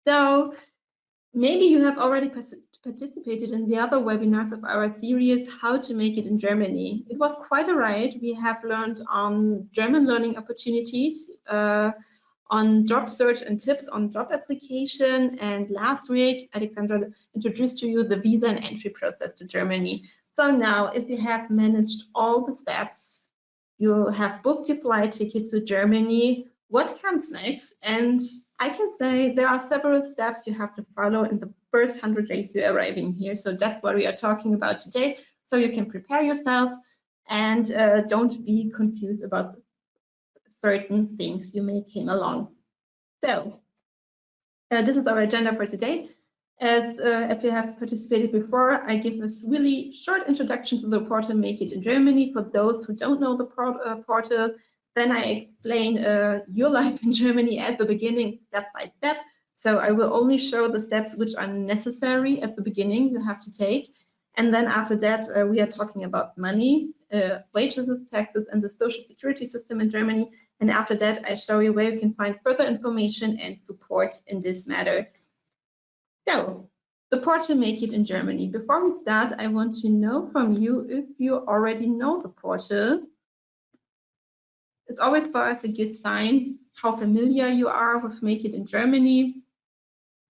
So maybe you have already participated in the other webinars of our series, How to Make It in Germany. It was quite a ride. We have learned on German learning opportunities, on job search and tips on job application. And last week, Alexandra introduced to you the visa and entry process to Germany. So now, if you have managed all the steps, you have booked your flight ticket to Germany, what comes next? And I can say there are several steps you have to follow in the first 100 days you're arriving here. So that's what we are talking about today. So you can prepare yourself and don't be confused about certain things you may came along. So this is our agenda for today. As if you have participated before, I give a really short introduction to the portal Make It in Germany for those who don't know the portal. Then I explain your life in Germany at the beginning, step by step. So I will only show the steps which are necessary at the beginning you have to take. And then after that, we are talking about money, wages, taxes, and the social security system in Germany. And after that, I show you where you can find further information and support in this matter. So, the portal Make It in Germany. Before we start, I want to know from you if you already know the portal. It's always for us a good sign how familiar you are with Make It in Germany.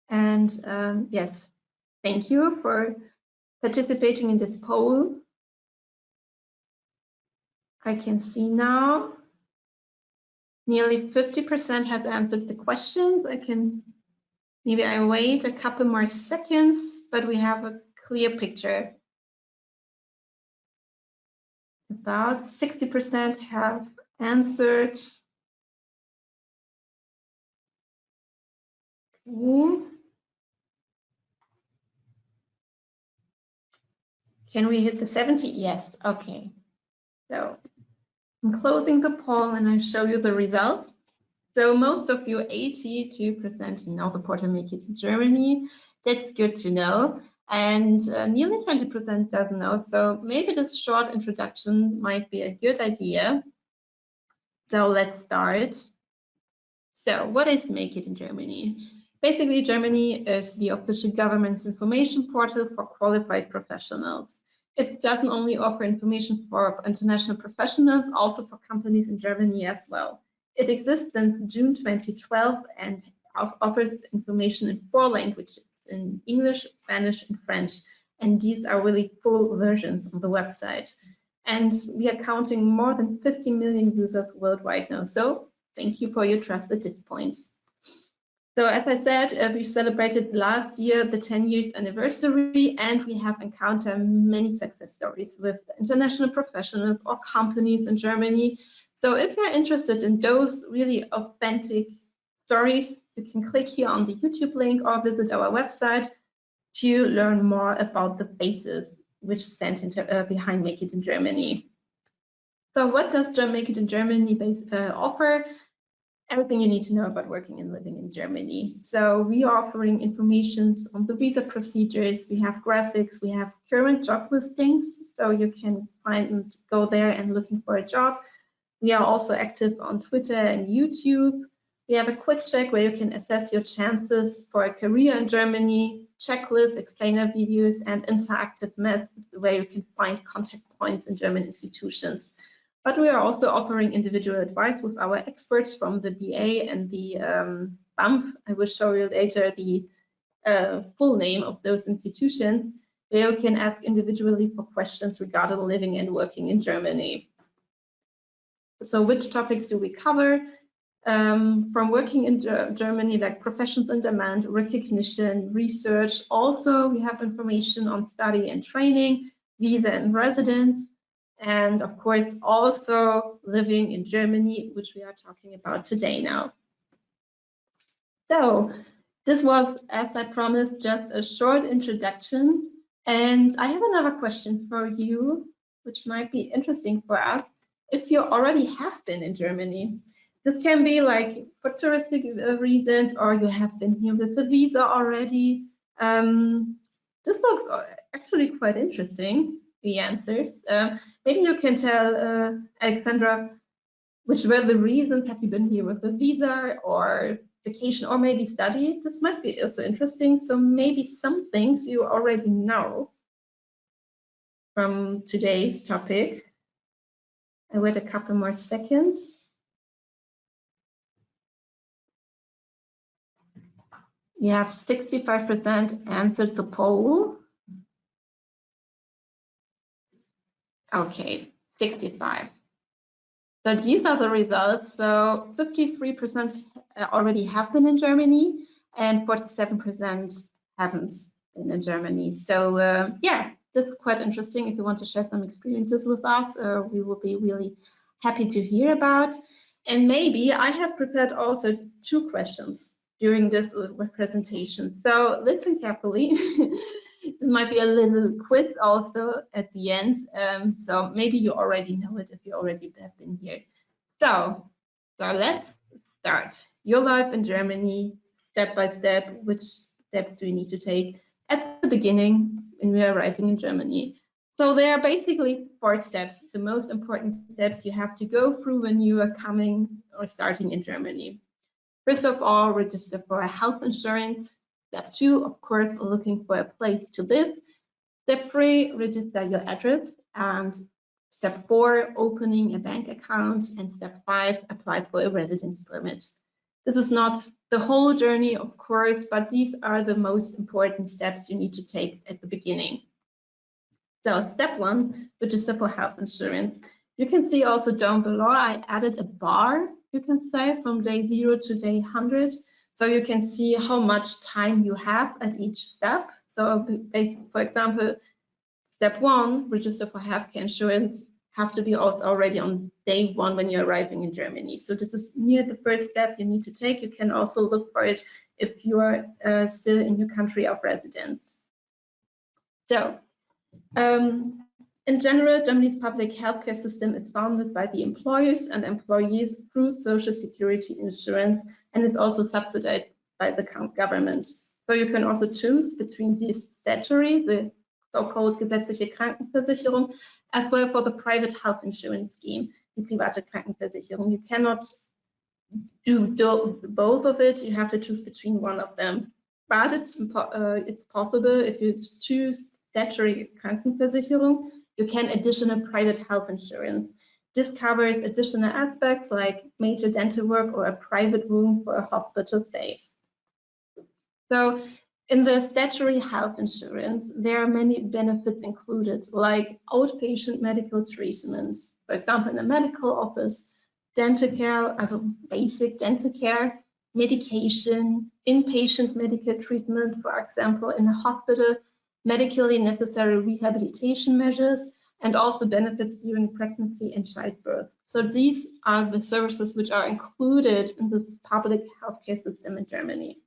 And yes, thank you for participating in this poll. I can see now nearly 50% has answered the questions. Maybe I wait a couple more seconds, but we have a clear picture. About 60% have answered. Okay. Can we hit the 70? Yes, okay. So I'm closing the poll and I show you the results. So most of you, 82%, know the portal Make It in Germany. That's good to know. And nearly 20% doesn't know. So maybe this short introduction might be a good idea. So let's start. So what is Make It in Germany? Basically, Germany is the official government's information portal for qualified professionals. It doesn't only offer information for international professionals, also for companies in Germany as well. It exists since June 2012 and offers information in 4 languages, in English, Spanish, and French. And these are really full versions on the website. And we are counting more than 50 million users worldwide now. So thank you for your trust at this point. So as I said, we celebrated last year the 10 years anniversary, and we have encountered many success stories with international professionals or companies in Germany. So if you're interested in those really authentic stories, you can click here on the YouTube link or visit our website to learn more about the basis which stand behind Make It in Germany. So what does Make It in Germany offer? Everything you need to know about working and living in Germany. So we are offering information on the visa procedures. We have graphics, we have current job listings, so you can find and go there and looking for a job. We are also active on Twitter and YouTube. We have a quick check where you can assess your chances for a career in Germany, checklist, explainer videos, and interactive maps where you can find contact points in German institutions. But we are also offering individual advice with our experts from the BA and the BAMF. I will show you later the full name of those institutions, where you can ask individually for questions regarding living and working in Germany. So which topics do we cover? From working in Germany, like professions in demand, recognition, research. Also, we have information on study and training, visa and residence, and of course also living in Germany, which we are talking about today now. So this was, as I promised, just a short introduction, and I have another question for you, which might be interesting for us if you already have been in Germany. This can be like for touristic reasons, or you have been here with a visa already. This looks actually quite interesting, the answers. Maybe you can tell Alexandra, which were the reasons? Have you been here with a visa, or vacation or maybe study, this might be also interesting. So maybe some things you already know from today's topic. I wait a couple more seconds. You have 65% answered the poll. Okay, 65. So these are the results. So 53% already have been in Germany and 47% haven't been in Germany. So yeah, this is quite interesting. If you want to share some experiences with us, we will be really happy to hear about. And maybe I have prepared also 2 questions during this presentation. So listen carefully. This might be a little quiz also at the end. So maybe you already know it if you already have been here. So let's start. Your life in Germany, step by step. Which steps do you need to take at the beginning when we are arriving in Germany? So there are basically 4 steps, the most important steps you have to go through when you are coming or starting in Germany. First of all, register for a health insurance. Step 2, of course, looking for a place to live. Step 3, register your address. And step 4, opening a bank account. And step 5, apply for a residence permit. This is not the whole journey, of course, but these are the most important steps you need to take at the beginning. So step 1, register for health insurance. You can see also down below, I added a bar, you can say, from day 0 to day 100. So you can see how much time you have at each step. So for example, step 1, register for healthcare insurance, have to be also already on day 1 when you're arriving in Germany. So this is near the first step you need to take. You can also look for it if you are still in your country of residence. So in general, Germany's public healthcare system is funded by the employers and employees through social security insurance and is also subsidized by the government. So you can also choose between these statutory, the so-called gesetzliche Krankenversicherung, as well for the private health insurance scheme, die private Krankenversicherung. You cannot do both of it. You have to choose between one of them. But it's possible if you choose statutory Krankenversicherung, you can additional private health insurance. This covers additional aspects like major dental work or a private room for a hospital stay. So in the statutory health insurance, there are many benefits included, like outpatient medical treatment, for example, in a medical office, dental care, also basic dental care, medication, inpatient medical treatment, for example, in a hospital, medically necessary rehabilitation measures, and also benefits during pregnancy and childbirth. So these are the services which are included in the public healthcare system in Germany.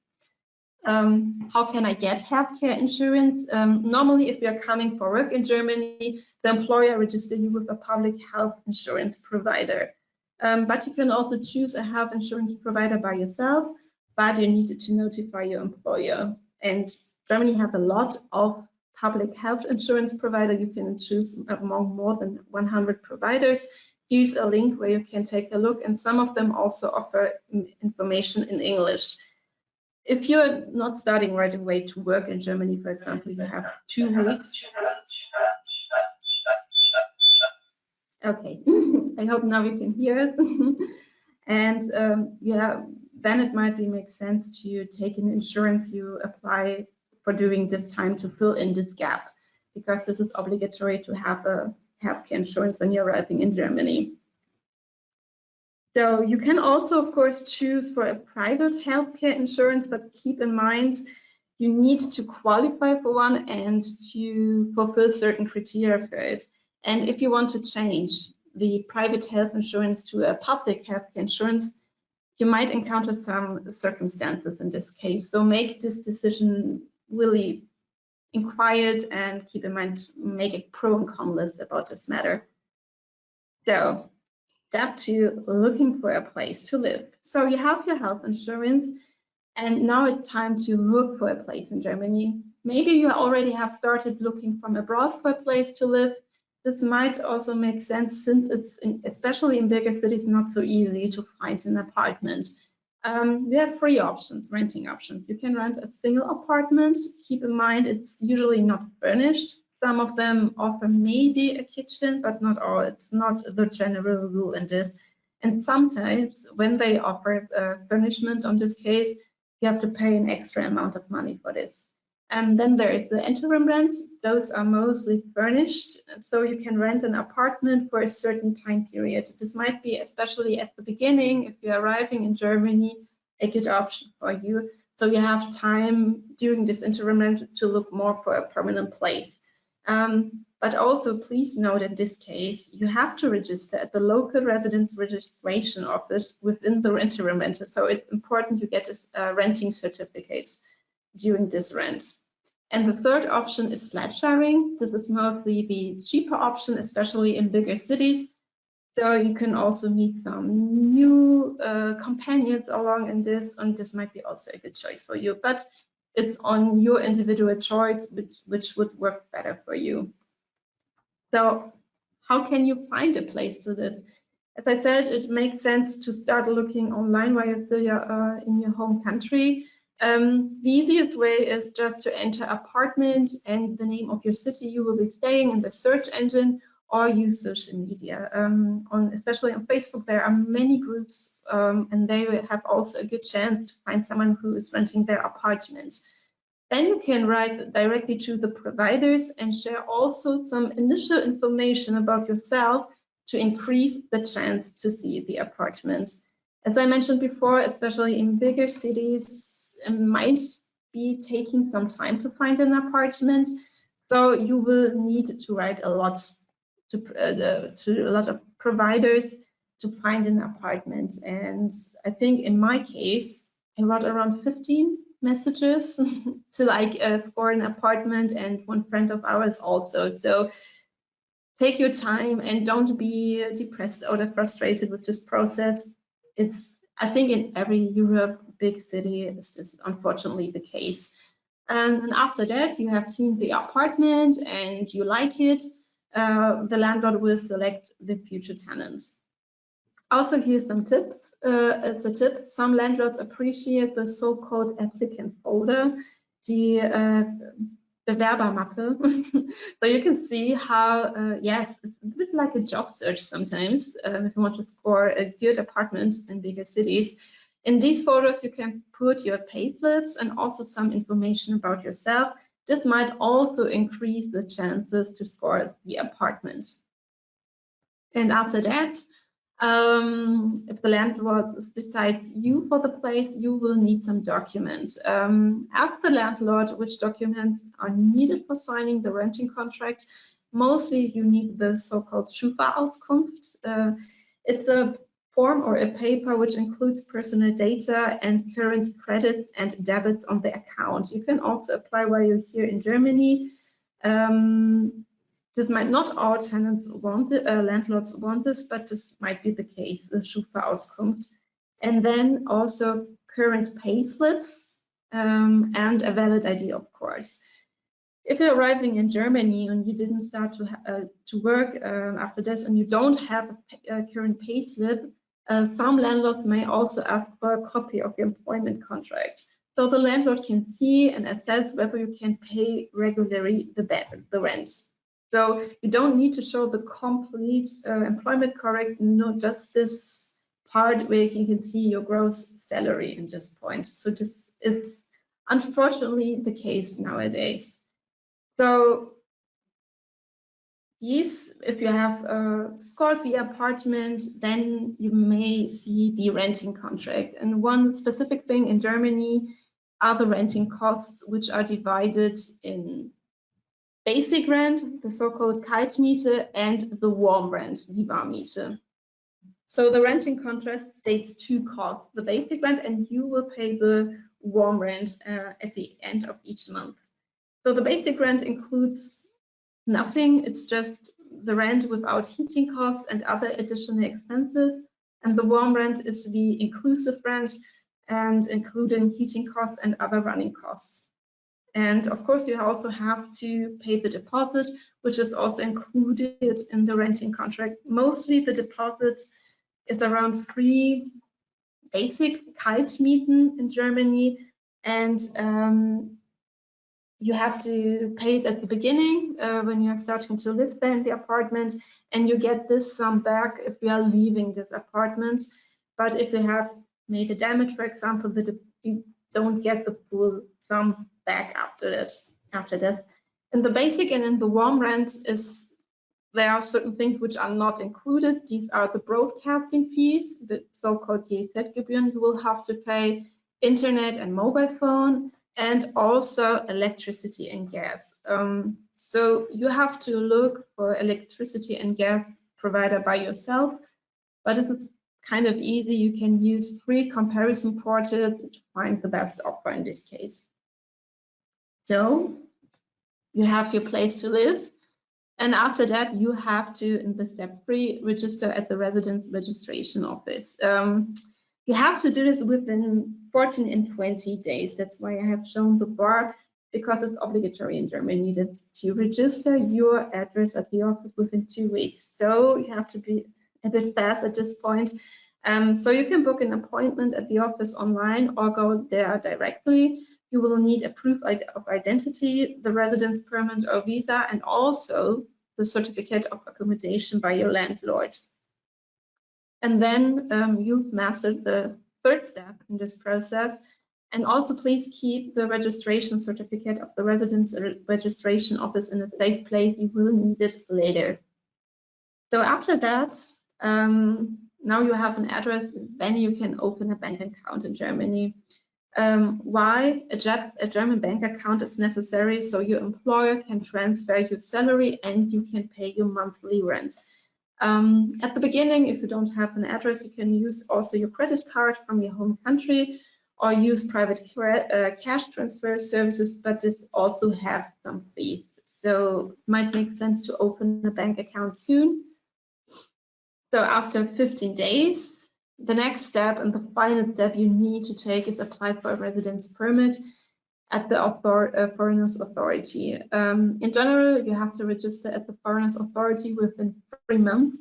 How can I get healthcare insurance? Normally, if you're coming for work in Germany, the employer registers you with a public health insurance provider. But you can also choose a health insurance provider by yourself, but you need to notify your employer. And Germany has a lot of public health insurance providers. You can choose among more than 100 providers. Here's a link where you can take a look, and some of them also offer information in English. If you're not starting right away to work in Germany, for example, you have 2 weeks. Okay, I hope now you can hear us. And yeah, then it might make sense to take an insurance you apply for during this time to fill in this gap, because this is obligatory to have a healthcare insurance when you're arriving in Germany. So you can also, of course, choose for a private healthcare insurance, but keep in mind you need to qualify for one and to fulfill certain criteria for it. And if you want to change the private health insurance to a public healthcare insurance, you might encounter some circumstances in this case. So make this decision really in quiet and keep in mind, make a pro and con list about this matter. So step 2, looking for a place to live. So you have your health insurance, and now it's time to look for a place in Germany. Maybe you already have started looking from abroad for a place to live. This might also make sense since it's, especially in bigger cities, not so easy to find an apartment. You have three options, renting options. You can rent a single apartment. Keep in mind, it's usually not furnished. Some of them offer maybe a kitchen, but not all. It's not the general rule in this. And sometimes when they offer furnishment on this case, you have to pay an extra amount of money for this. And then there is the interim rent. Those are mostly furnished, so you can rent an apartment for a certain time period. This might be, especially at the beginning, if you're arriving in Germany, a good option for you. So you have time during this interim rent to look more for a permanent place. But also please note in this case, you have to register at the local residence registration office within the interim renter. So it's important you get a renting certificate during this rent. And the third option is flat sharing. This is mostly the cheaper option, especially in bigger cities. So you can also meet some new companions along in this, and this might be also a good choice for you. But it's on your individual choice, which would work better for you. So how can you find a place to live? As I said, it makes sense to start looking online while you're still in your home country. The easiest way is just to enter apartment and the name of your city you will be staying in the search engine, or use social media. Especially on Facebook, there are many groups, and they have also a good chance to find someone who is renting their apartment. Then you can write directly to the providers and share also some initial information about yourself to increase the chance to see the apartment. As I mentioned before, especially in bigger cities, it might be taking some time to find an apartment. So you will need to write a lot to a lot of providers to find an apartment. And I think in my case, I wrote around 15 messages to score an apartment, and one friend of ours also. So take your time and don't be depressed or frustrated with this process. It's, I think, in every Europe big city, is this unfortunately the case. And after that, you have seen the apartment and you like it, the landlord will select the future tenants. Also, here's some tips. As a tip, some landlords appreciate the so-called applicant folder, the Bewerbermappe. So you can see how, yes, it's a bit like a job search sometimes, if you want to score a good apartment in bigger cities. In these photos, you can put your payslips and also some information about yourself. This might also increase the chances to score the apartment. And after that, if the landlord decides you for the place, you will need some documents. Ask the landlord which documents are needed for signing the renting contract. Mostly you need the so-called Schufa-Auskunft. It's a form or a paper which includes personal data and current credits and debits on the account. You can also apply while you're here in Germany. This might not all tenants want it, landlords want this, but this might be the case, the Schufa-Auskunft. And then also current pay slips and a valid ID, of course. If you're arriving in Germany and you didn't start to work after this and you don't have a current pay slip, some landlords may also ask for a copy of your employment contract. So the landlord can see and assess whether you can pay regularly the rent. So you don't need to show the complete employment contract, not just this part where you can see your gross salary in this point. So this is unfortunately the case nowadays. So yes, if you have scored the apartment, then you may see the renting contract. And one specific thing in Germany are the renting costs, which are divided in basic rent, the so-called Kaltmiete, and the warm rent, die Warmmiete. So the renting contract states two costs, the basic rent, and you will pay the warm rent at the end of each month. So the basic rent includes nothing, it's just the rent without heating costs and other additional expenses. And the warm rent is the inclusive rent and including heating costs and other running costs. And of course, you also have to pay the deposit, which is also included in the renting contract. Mostly the deposit is around 3 basic Kaltmieten in Germany, and you have to pay it at the beginning when you're starting to live there in the apartment, and you get this sum back if you are leaving this apartment. But if you have made a damage, for example, that you don't get the full sum back after this. In the basic and in the warm rent there are certain things which are not included. These are the broadcasting fees, the so-called GEZ-Gebühren you will have to pay, internet and mobile phone, and also electricity and gas. So you have to look for electricity and gas provider by yourself, but it's kind of easy. You can use free comparison portals to find the best offer in this case. So you have your place to live. And after that, you have to, in the step 3, register at the residence registration office. You have to do this within 14 and 20 days. That's why I have shown the bar, because it's obligatory in Germany that you register your address at the office within 2 weeks. So you have to be a bit fast at this point. So you can book an appointment at the office online or go there directly. You will need a proof of identity, the residence permit or visa, and also the certificate of accommodation by your landlord. And then you've mastered the 3rd step in this process. And also please keep the registration certificate of the residence registration office in a safe place. You will need it later. So after that, now you have an address, then you can open a bank account in Germany. Why a German bank account is necessary? So your employer can transfer your salary and you can pay your monthly rent. At the beginning, if you don't have an address, you can use also your credit card from your home country or use private cash transfer services, but this also has some fees. So it might make sense to open a bank account soon. So after 15 days, the next step and the final step you need to take is apply for a residence permit at the Foreigners Authority. In general, you have to register at the Foreigners Authority within 3 months,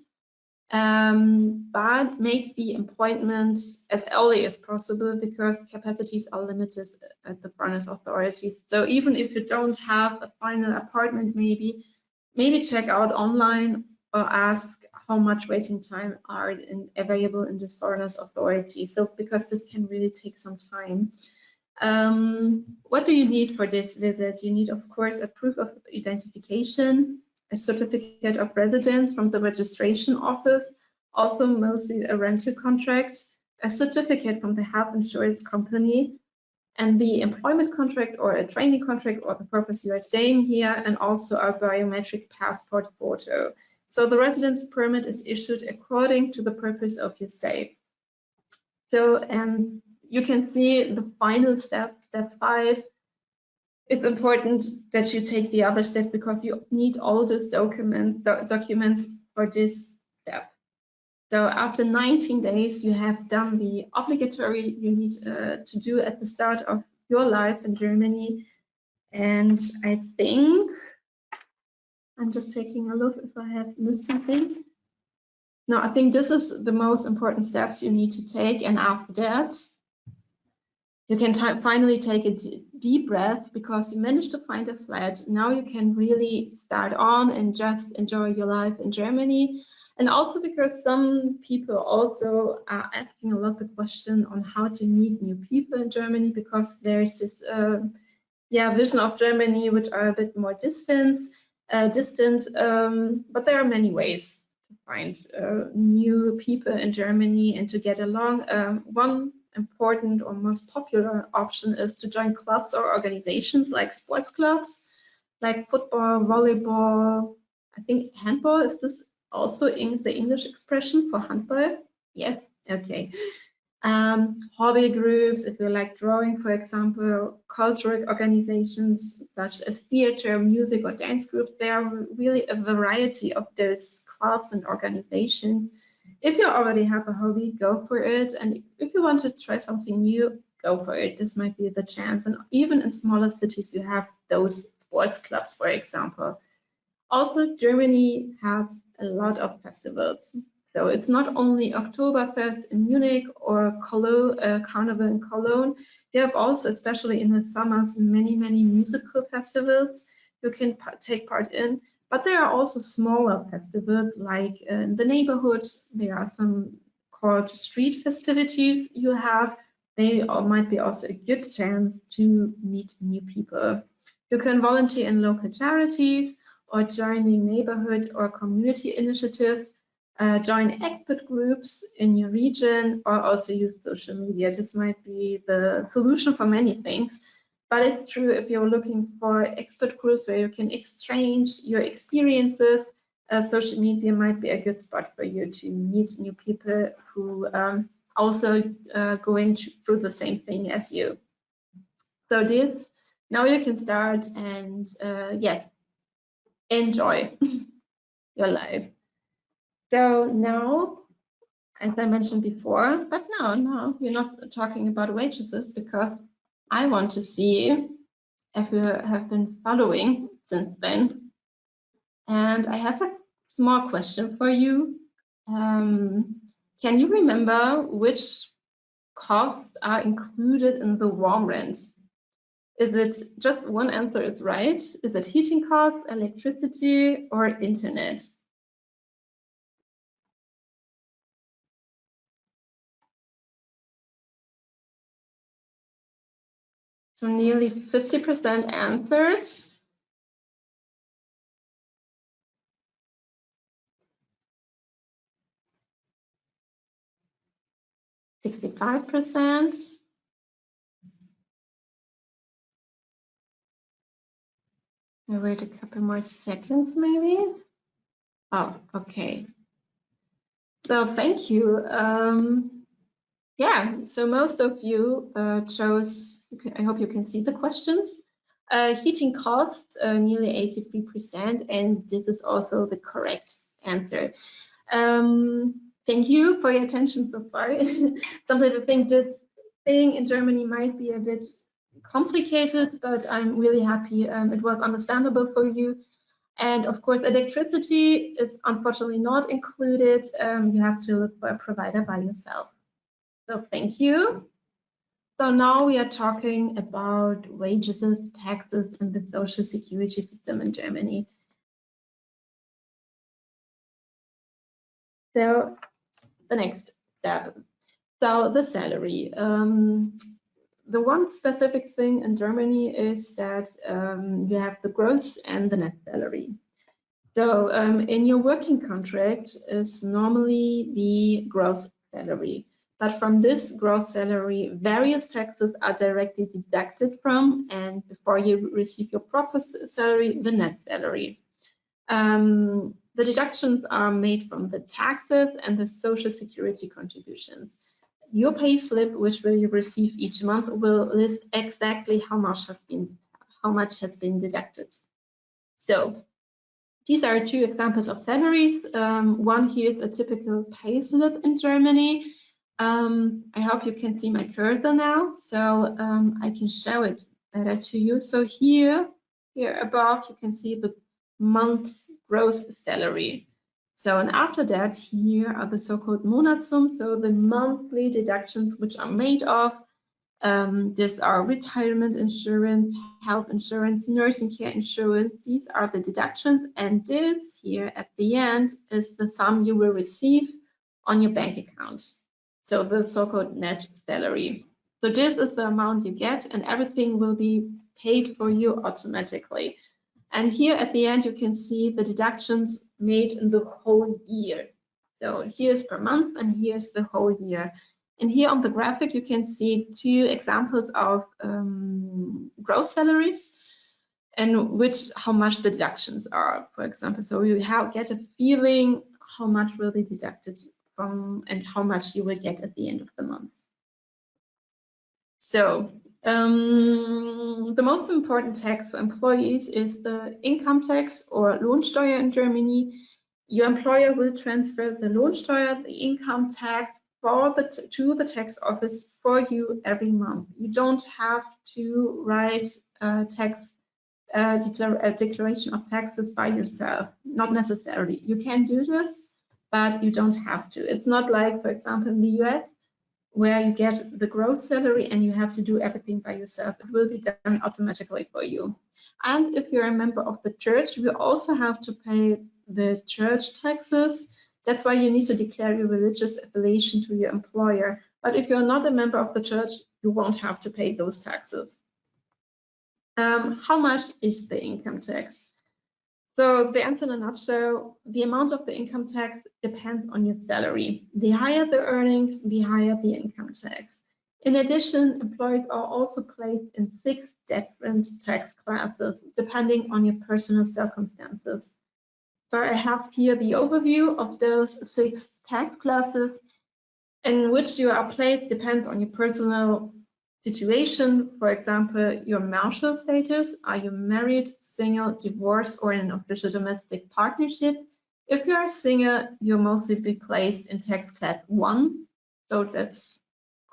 but make the appointment as early as possible because capacities are limited at the Foreigners Authorities. So even if you don't have a final apartment, maybe check out online or ask how much waiting time are available in this Foreigners Authority. So because this can really take some time. What do you need for this visit? You need, of course, a proof of identification, a certificate of residence from the registration office, also mostly a rental contract, a certificate from the health insurance company, and the employment contract or a training contract or the purpose you are staying here, and also a biometric passport photo. So the residence permit is issued according to the purpose of your stay. So, and you can see the final step, step 5. It's important that you take the other steps because you need all those documents for this step. So after 19 days, you have done the obligatory you need to do at the start of your life in Germany. And I think, I'm just taking a look if I have missed something. No, I think this is the most important steps you need to take. And after that, you can finally take a deep breath because you managed to find a flat. Now you can really start on and just enjoy your life in Germany. And also because some people also are asking a lot the question on how to meet new people in Germany, because there's this vision of Germany which are a bit more distant, but there are many ways to find new people in Germany and to get along. One important or most popular option is to join clubs or organizations like sports clubs, like football, volleyball. I think handball, is this also in the English expression for handball? Yes, okay. Hobby groups, if you like drawing, for example, cultural organizations such as theater, music, or dance groups. There are really a variety of those clubs and organizations. If you already have a hobby, go for it. And if you want to try something new, go for it. This might be the chance. And even in smaller cities, you have those sports clubs, for example. Also, Germany has a lot of festivals. So it's not only Oktoberfest in Munich or Cologne, Carnival in Cologne. You have also, especially in the summers, many musical festivals you can take part in. But there are also smaller festivals, like in the neighborhood. There are some called street festivities you have. They might be also a good chance to meet new people. You can volunteer in local charities or joining neighborhood or community initiatives, join expert groups in your region, or also use social media. This might be the solution for many things. But it's true, if you're looking for expert groups where you can exchange your experiences, social media might be a good spot for you to meet new people who also going through the same thing as you. So this, now you can start and yes, enjoy your life. So now, as I mentioned before, but no, we're not talking about waitresses, because I want to see if you have been following since then. And I have a small question for you. Can you remember which costs are included in the warm rent? Is it just one answer is right? Is it heating costs, electricity, or internet? So nearly 50% answered. 65%. I wait a couple more seconds, maybe. Oh, okay. So thank you. Yeah, so most of you chose, I hope you can see the questions. Heating costs, nearly 83%, and this is also the correct answer. Thank you for your attention so far. Some people think this thing in Germany might be a bit complicated, but I'm really happy it was understandable for you. And of course, electricity is unfortunately not included. You have to look for a provider by yourself. So thank you. So now we are talking about wages, taxes, and the social security system in Germany. So the next step. So the salary. The one specific thing in Germany is that you have the gross and the net salary. So in your working contract is normally the gross salary. But from this gross salary, various taxes are directly deducted from, and before you receive your proper salary, the net salary. The deductions are made from the taxes and the social security contributions. Your pay slip, which will you receive each month, will list exactly how much has been deducted. So these are two examples of salaries. One here is a typical pay slip in Germany. I hope you can see my cursor now, so I can show it better to you. So here above, you can see the month's gross salary. So, and after that, here are the so-called Monatssummen, so the monthly deductions which are made of. These are retirement insurance, health insurance, nursing care insurance. These are the deductions, and this here at the end is the sum you will receive on your bank account. So the so-called net salary. So this is the amount you get, and everything will be paid for you automatically. And here at the end, you can see the deductions made in the whole year. So here's per month, and here's the whole year. And here on the graphic, you can see two examples of gross salaries and how much the deductions are, for example. So you get a feeling how much will be deducted from and how much you will get at the end of the month. So the most important tax for employees is the income tax, or Lohnsteuer in Germany. Your employer will transfer the Lohnsteuer, the income tax, to the tax office for you every month. You don't have to write a declaration of taxes by yourself, not necessarily. You can do this, but you don't have to. It's not like, for example, in the US, where you get the gross salary and you have to do everything by yourself. It will be done automatically for you. And if you're a member of the church, you also have to pay the church taxes. That's why you need to declare your religious affiliation to your employer. But if you're not a member of the church, you won't have to pay those taxes. How much is the income tax? So the answer in a nutshell, the amount of the income tax depends on your salary. The higher the earnings, the higher the income tax. In addition, employees are also placed in 6 different tax classes, depending on your personal circumstances. So I have here the overview of those 6 tax classes. In which you are placed depends on your personal situation. For example, your marital status. Are you married, single, divorced, or in an official domestic partnership? If you are single, you'll mostly be placed in tax class 1. So that's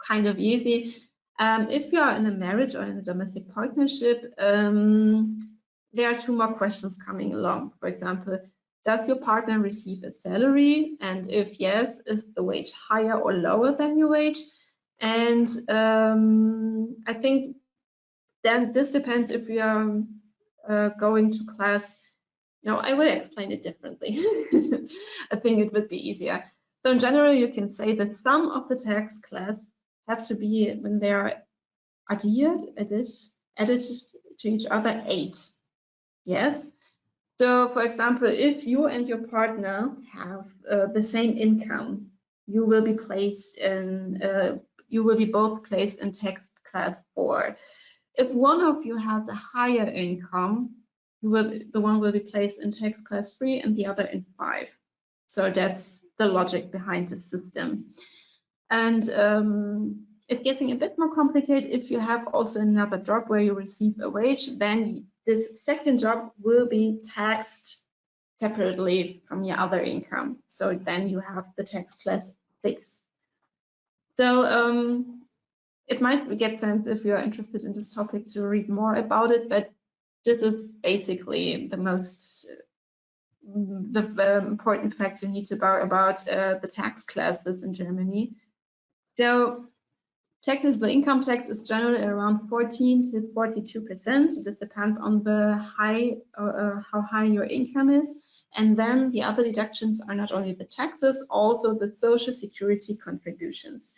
kind of easy. If you are in a marriage or in a domestic partnership, there are 2 more questions coming along. For example, does your partner receive a salary? And if yes, is the wage higher or lower than your wage? And I think then this depends if you are going to class. No, I will explain it differently. I think it would be easier. So in general, you can say that some of the tax class have to be, when they are added to each other, 8. Yes. So, for example, if you and your partner have the same income, you will be placed in. You will be both placed in tax class 4. If one of you has a higher income, the one will be placed in tax class 3 and the other in 5. So that's the logic behind the system. And it's getting a bit more complicated if you have also another job where you receive a wage, then this second job will be taxed separately from your other income. So then you have the tax class 6. So it might get sense if you're interested in this topic to read more about it, but this is basically the most important facts you need to know about the tax classes in Germany. So taxable income tax is generally around 14 to 42%. This depends on the how high your income is. And then the other deductions are not only the taxes, also the social security contributions.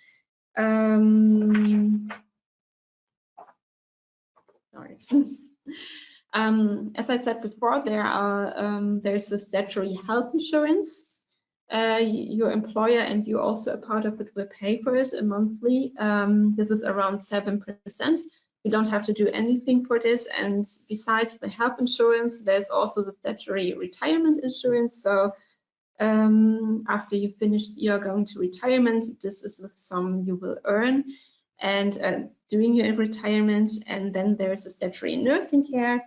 Sorry. As I said before, there's the statutory health insurance. Your employer and you also a part of it will pay for it monthly. This is around 7%. You don't have to do anything for this. And besides the health insurance, there's also the statutory retirement insurance. So after you finished, you're going to retirement. This is the sum you will earn and during your retirement. And then there's a statutory nursing care.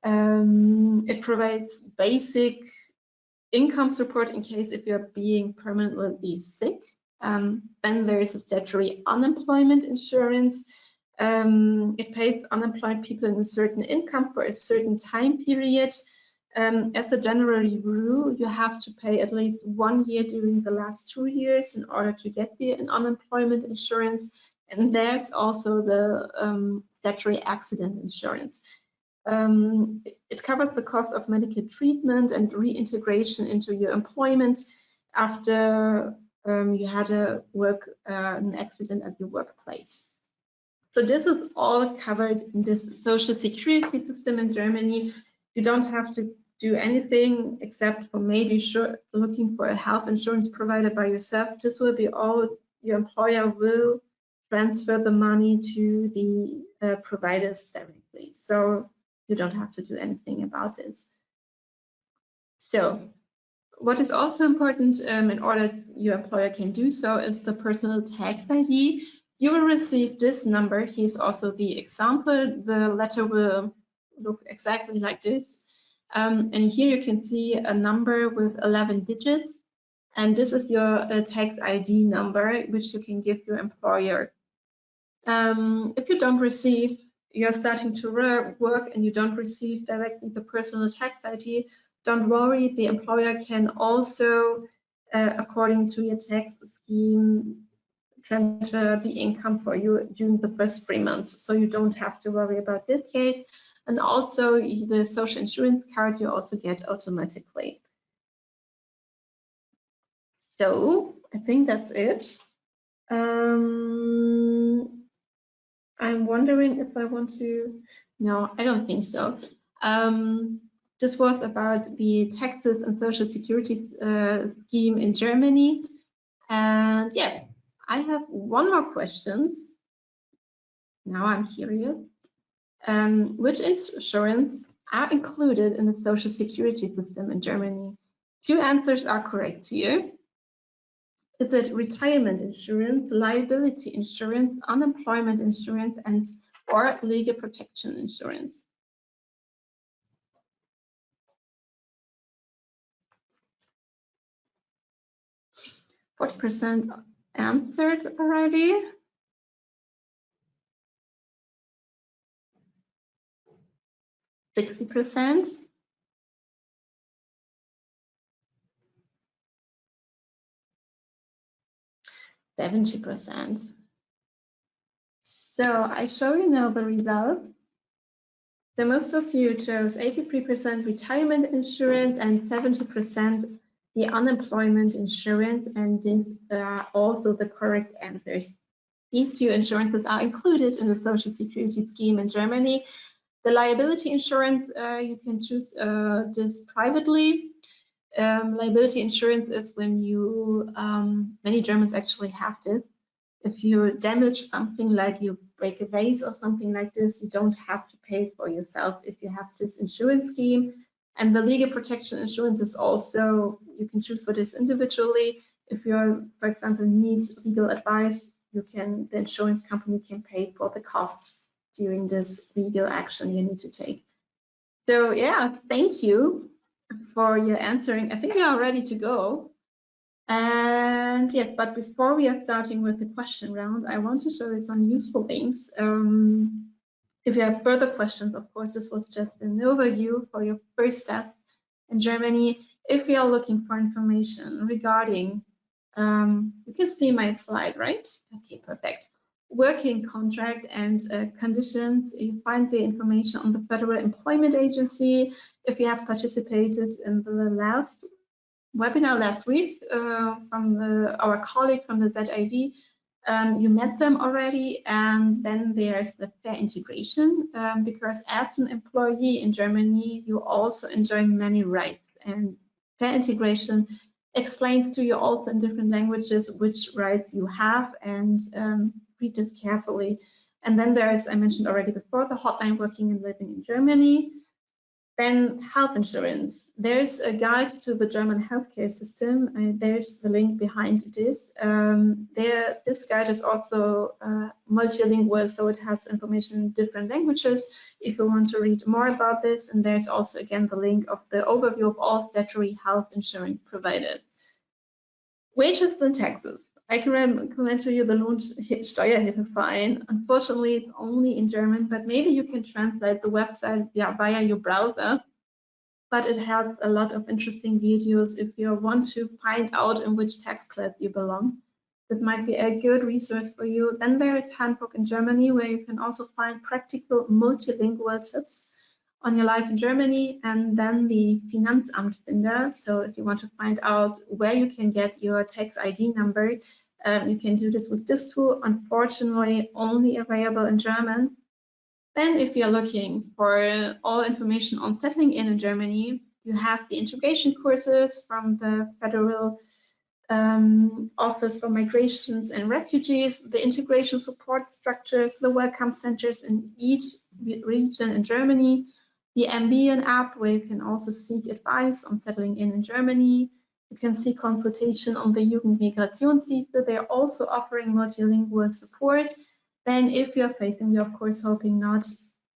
It provides basic income support in case if you're being permanently sick. Then there is a statutory unemployment insurance. It pays unemployed people in a certain income for a certain time period. As a general rule, you have to pay at least 1 year during the last 2 years in order to get the unemployment insurance. And there's also the statutory accident insurance. It covers the cost of medical treatment and reintegration into your employment after you had an accident at your workplace. So this is all covered in this social security system in Germany. You don't have to do anything except for maybe looking for a health insurance provider by yourself. This will be all. Your employer will transfer the money to the providers directly. So you don't have to do anything about this. So what is also important in order your employer can do so is the personal tax ID. You will receive this number. Here's also the example. The letter will look exactly like this. And here you can see a number with 11 digits. And this is your tax ID number, which you can give your employer. If you don't receive, you're starting to work and you don't receive directly the personal tax ID, don't worry, the employer can also according to your tax scheme, transfer the income for you during the first 3 months. So you don't have to worry about this case. And also the social insurance card you also get automatically. So I think that's it. I'm wondering if I want to, no, I don't think so. This was about the taxes and social security scheme in Germany. And yes, I have one more question. Now I'm curious. Which insurance are included in the social security system in Germany? 2 answers are correct here. Is it retirement insurance, liability insurance, unemployment insurance, and or legal protection insurance? %40 answered already. %60. 70%. So I show you now the results. So most of you chose 83% retirement insurance and 70% the unemployment insurance, and these are also the correct answers. These 2 insurances are included in the Social Security scheme in Germany. The liability insurance, you can choose this privately. Liability insurance is when you, many Germans actually have this. If you damage something, like you break a vase or something like this, you don't have to pay for yourself if you have this insurance scheme. And the legal protection insurance is also, you can choose for this individually. If you're, for example, need legal advice, the insurance company can pay for the cost during this legal action you need to take. So yeah, thank you for your answering. I think we are ready to go. And yes, but before we are starting with the question round, I want to show you some useful things. If you have further questions, of course, this was just an overview for your first steps in Germany. If you are looking for information regarding, you can see my slide, right? Okay, perfect. Working contract and conditions, you find the information on the Federal Employment Agency. If you have participated in the last webinar last week from our colleague from the ZIV, you met them already. And then there's the fair integration, because as an employee in Germany, you also enjoy many rights, and fair integration explains to you also in different languages which rights you have, and read this carefully. And then there's, I mentioned already before, the hotline working and living in Germany. Then health insurance. There's a guide to the German healthcare system. There's the link behind this. This guide is also multilingual, so it has information in different languages if you want to read more about this. And there's also, again, the link of the overview of all statutory health insurance providers. Wages and taxes. I can recommend to you the Lohnsteuerhilfeverein. Unfortunately, it's only in German, but maybe you can translate the website via your browser. But it has a lot of interesting videos if you want to find out in which tax class you belong. This might be a good resource for you. Then there is Handbook in Germany, where you can also find practical multilingual tips on your life in Germany. And then the Finanzamt Finder. So if you want to find out where you can get your tax ID number, you can do this with this tool. Unfortunately, only available in German. Then if you're looking for all information on settling in Germany, you have the integration courses from the Federal Office for Migrations and Refugees, the integration support structures, the welcome centers in each region in Germany, the Ambien app, where you can also seek advice on settling in Germany. You can see consultation on the Jugendmigrationsdienste. They're also offering multilingual support. Then if you're facing, we're of course hoping not,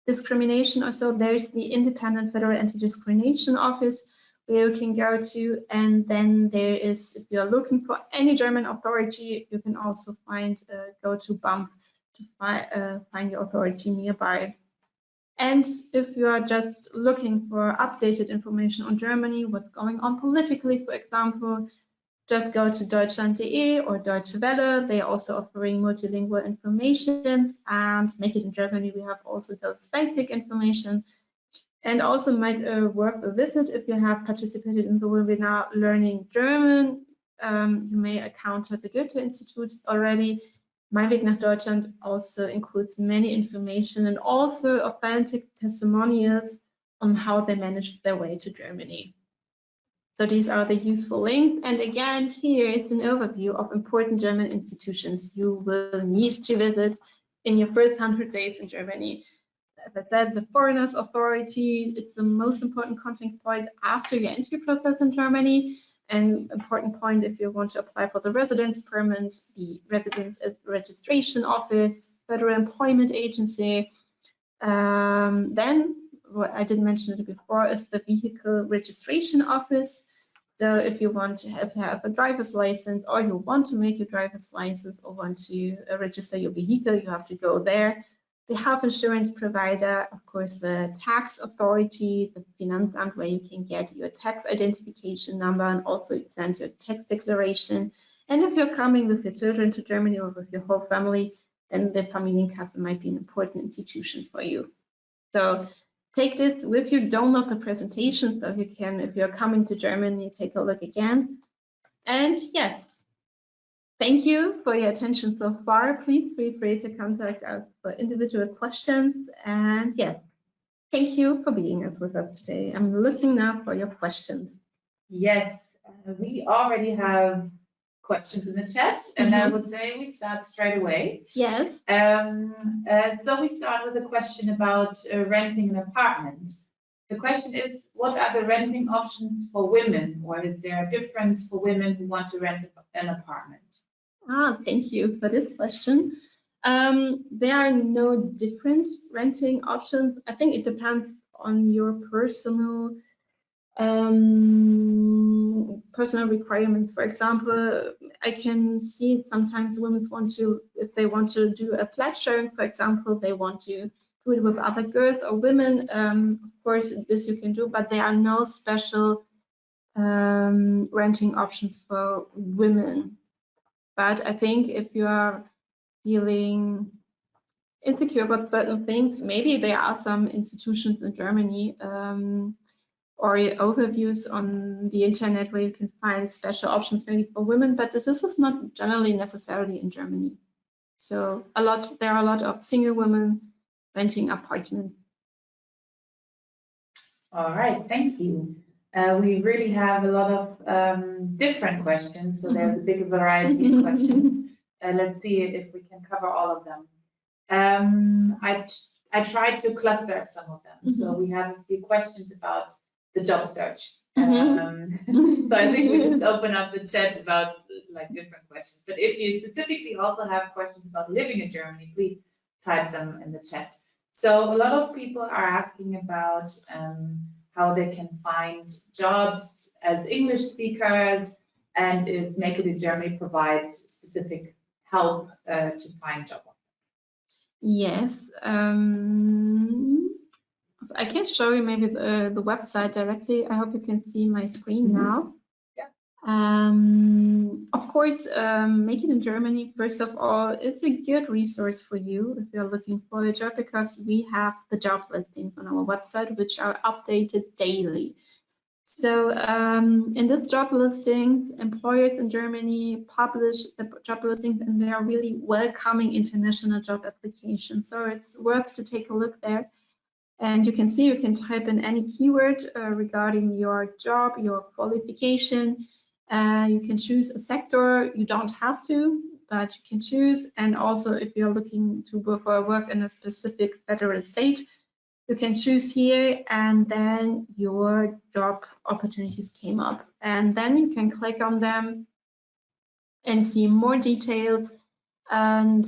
discrimination or so, there's the Independent Federal Anti-Discrimination Office where you can go to. And then there is, if you're looking for any German authority, you can also go to BAMF to find your authority nearby. And if you are just looking for updated information on Germany, what's going on politically, for example, just go to deutschland.de or Deutsche Welle. They are also offering multilingual information, and Make It in Germany. We have also those basic information, and also might worth a visit if you have participated in the webinar Learning German. You may encounter the Goethe Institute already. Mein Weg nach Deutschland also includes many information and also authentic testimonials on how they managed their way to Germany. So these are the useful links. And again, here is an overview of important German institutions you will need to visit in your first 100 days in Germany. As I said, the Foreigners Authority, it's the most important contact point after your entry process in Germany. An important point if you want to apply for the residence permit, the Residence Registration Office, Federal Employment Agency. Then, what I didn't mention it before, is the Vehicle Registration Office. So if you want to have a driver's license, or you want to make your driver's license, or want to register your vehicle, you have to go there. The health insurance provider, of course, the tax authority, the Finanzamt, where you can get your tax identification number and also send your tax declaration. And if you're coming with your children to Germany or with your whole family, then the Familienkasse might be an important institution for you. So take this with you, download the presentation so you can, if you're coming to Germany, take a look again. And yes, thank you for your attention so far. Please feel free to contact us for individual questions. And yes, thank you for being with us today. I'm looking now for your questions. Yes, we already have questions in the chat, and I would say we start straight away. Yes. So we start with a question about renting an apartment. The question is, what are the renting options for women, or is there a difference for women who want to rent an apartment? Thank you for this question. There are no different renting options. I think it depends on your personal requirements. For example, I can see sometimes women want to, if they want to do a flat sharing, for example, they want to do it with other girls or women. Of course, this you can do, but there are no special renting options for women. But I think if you are feeling insecure about certain things, maybe there are some institutions in Germany or overviews on the internet where you can find special options maybe for women, but this is not generally necessarily in Germany. So there are a lot of single women renting apartments. All right, thank you. We really have a lot of different questions, so there's a big variety of questions. Let's see if we can cover all of them. I tried to cluster some of them. So we have a few questions about the job search. So I think we just open up the chat about like different questions. But if you specifically also have questions about living in Germany, please type them in the chat. So a lot of people are asking about how they can find jobs as English speakers, and if Make It in Germany provides specific help to find jobs. Yes, I can show you maybe the website directly. I hope you can see my screen now. Yeah. Of course, Make It in Germany, first of all, is a good resource for you if you're looking for a job, because we have the job listings on our website, which are updated daily. So in this job listings, employers in Germany publish the job listings, and they are really welcoming international job applications. So it's worth to take a look there. And you can see, you can type in any keyword regarding your job, your qualification. You can choose a sector. You don't have to, but you can choose. And also, if you're looking to go for work in a specific federal state, you can choose here, and then your job opportunities came up. And then you can click on them and see more details and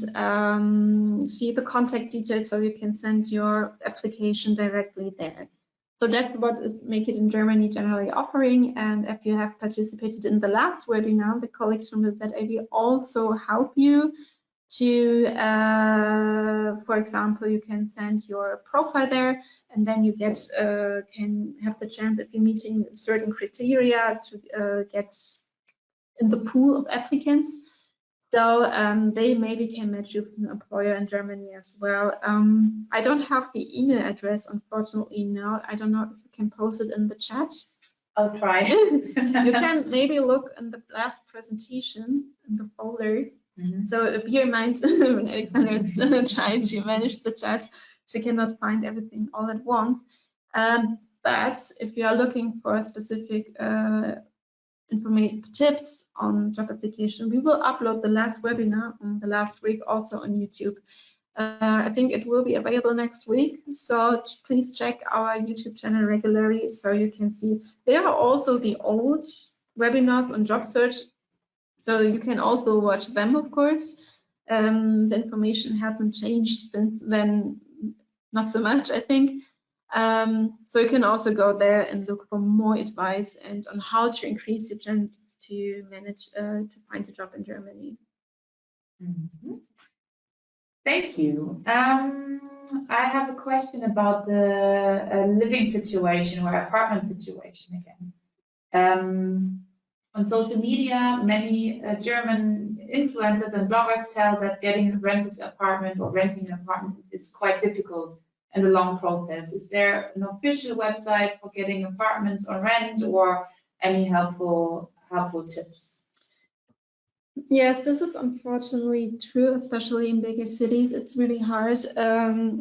see the contact details, so you can send your application directly there. So that's what is Make It in Germany generally offering. And if you have participated in the last webinar, the colleagues from the ZAV also help you to, for example, you can send your profile there, and then you get can have the chance, if you're meeting certain criteria, to get in the pool of applicants. So they maybe can match you with an employer in Germany as well. I don't have the email address, unfortunately, now. I don't know if you can post it in the chat. I'll try. You can maybe look in the last presentation in the folder. So bear in mind when Alexandra is trying to manage the chat, she cannot find everything all at once. But if you are looking for specific tips on job application, we will upload the last webinar from the last week also on YouTube. I think it will be available next week, so please check our YouTube channel regularly so you can see. There are also the old webinars on job search, so you can also watch them, of course. The information hasn't changed since then, not so much, I think. So you can also go there and look for more advice and on how to increase your chance to manage to find a job in Germany. Thank you. I have a question about the living situation or apartment situation again. On social media, many German influencers and bloggers tell that getting a rented apartment or renting an apartment is quite difficult and a long process. Is there an official website for getting apartments on rent or any helpful tips? Yes, this is unfortunately true, especially in bigger cities. It's really hard,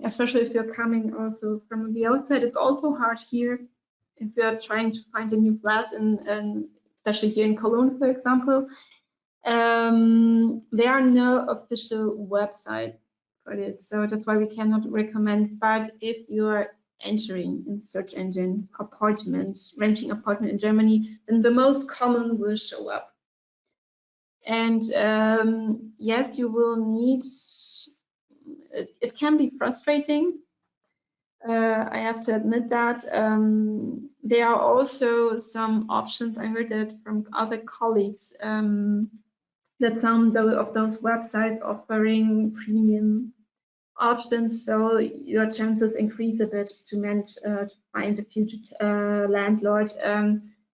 especially if you're coming also from the outside. It's also hard here if you're trying to find a new flat, and especially here in Cologne, for example. There are no official websites for this, so that's why we cannot recommend. But if you are entering in search engine renting apartment in Germany, then the most common will show up. And yes, you will need, it can be frustrating. I have to admit that. There are also some options, I heard that from other colleagues, that some of those websites offering premium options, so your chances increase a bit to manage to find a future landlord.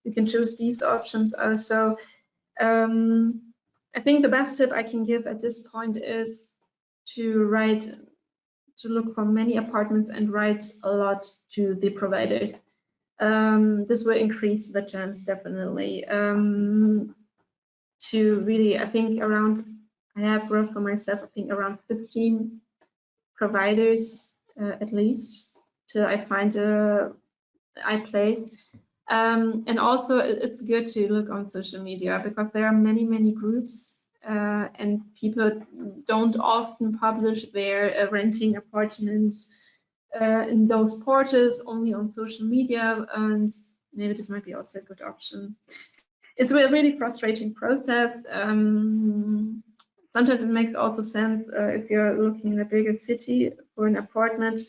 You can choose these options also. I think the best tip I can give at this point is to look for many apartments and write a lot to the providers. This will increase the chance definitely. To really, I think I have worked for myself, I think around 15 providers at least till I find I place. And also it's good to look on social media because there are many groups and people don't often publish their renting apartments in those portals, only on social media, and maybe this might be also a good option. It's a really frustrating process. Sometimes it makes also sense if you're looking in a bigger city for an apartment,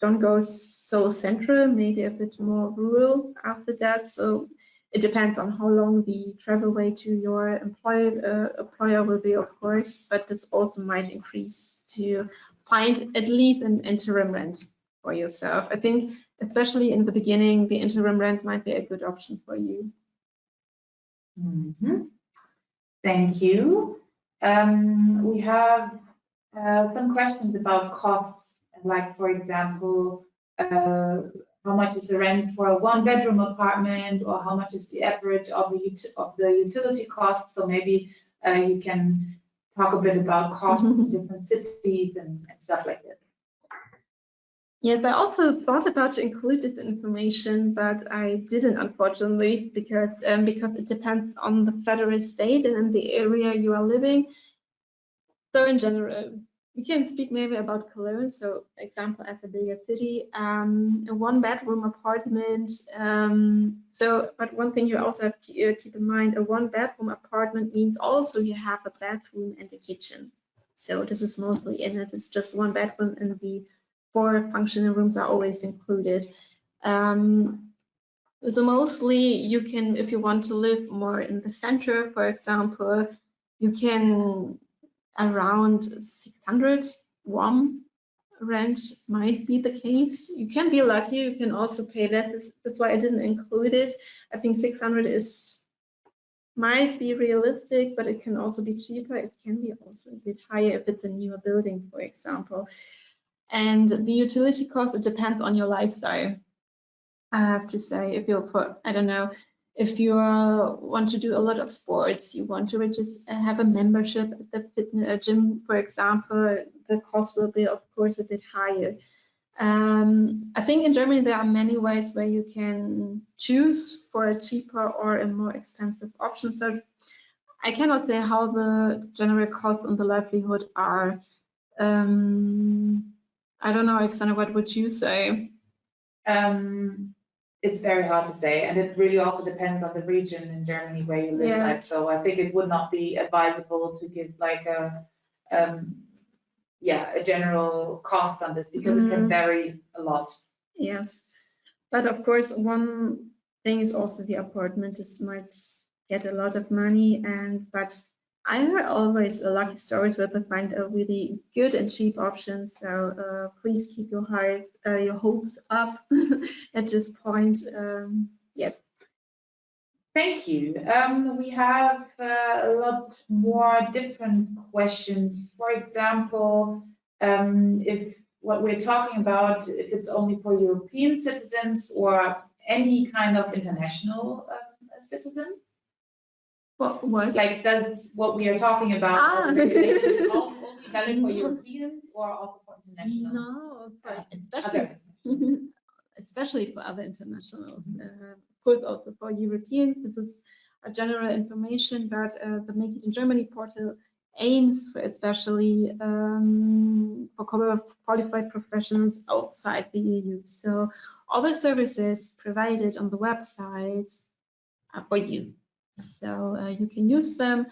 don't go so central, maybe a bit more rural after that. So it depends on how long the travel way to your employer will be, of course, but this also might increase to find at least an interim rent for yourself. I think especially in the beginning, the interim rent might be a good option for you. Thank you. We have some questions about costs, like for example, how much is the rent for a one-bedroom apartment, or how much is the average of the utility costs? So maybe you can talk a bit about costs in different cities and stuff like this. Yes, I also thought about to include this information, but I didn't, unfortunately, because it depends on the federal state and in the area you are living. So in general, we can speak maybe about Cologne. So, example, as a bigger city, a one-bedroom apartment. But one thing you also have to keep in mind: a one-bedroom apartment means also you have a bathroom and a kitchen. So this is mostly in it. It's just one bedroom, and the 4 functional rooms are always included. So mostly you can, if you want to live more in the center, for example, you can around 600 warm rent might be the case. You can be lucky, you can also pay less. That's why I didn't include it. I think 600 is might be realistic, but it can also be cheaper. It can be also a bit higher if it's a newer building, for example. And the utility cost, it depends on your lifestyle. I have to say, if you're for, I don't know, if you want to do a lot of sports, you want to just have a membership at the fitness gym, for example, the cost will be, of course, a bit higher. I think in Germany there are many ways where you can choose for a cheaper or a more expensive option. So I cannot say how the general costs and the livelihood are. I don't know, Alexander, what would you say? It's very hard to say, and it really also depends on the region in Germany where you live. Yes. Like, so I think it would not be advisable to give like a general cost on this because it can vary a lot. Yes, but of course, one thing is also the apartment. This might get a lot of money, but I heard always lucky stories where they find a really good and cheap option. So please keep your hopes up at this point. Yes. Thank you. We have a lot more different questions. For example, if what we're talking about, if it's only for European citizens or any kind of international citizen. What? Like, does what we are talking about only valid for Europeans or also for international? No, especially for other internationals. Of course, also for Europeans. This is a general information, but the Make It in Germany portal aims for especially for qualified professionals outside the EU. So all the services provided on the website are for you. So you can use them.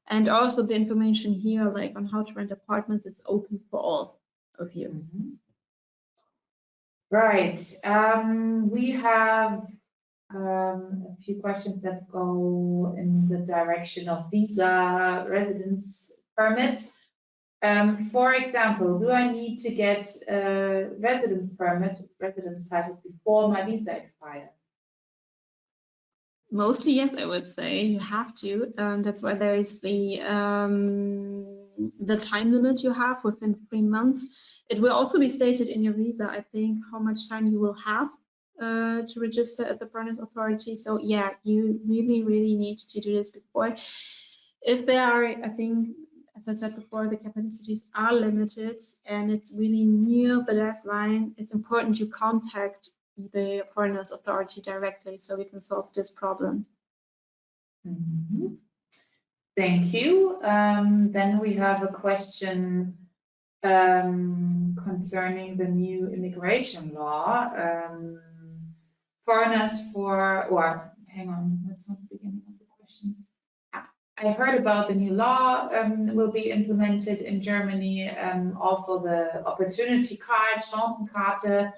And also the information here, like on how to rent apartments, is open for all of you. Mm-hmm. Right. We have a few questions that go in the direction of visa residence permit. For example, do I need to get a residence permit, residence title before my visa expires? Mostly, yes, I would say you have to. That's why there is the time limit you have within 3 months. It will also be stated in your visa, I think, how much time you will have to register at the Foreigners Authority. So yeah, you really, really need to do this before. If there are, I think, as I said before, the capacities are limited and it's really near the deadline, it's important you contact the Foreigners Authority directly so we can solve this problem. Mm-hmm. Thank you. Then we have a question concerning the new immigration law. Foreigners hang on, that's not the beginning of the questions. I heard about the new law will be implemented in Germany. Also the opportunity card, Chancenkarte,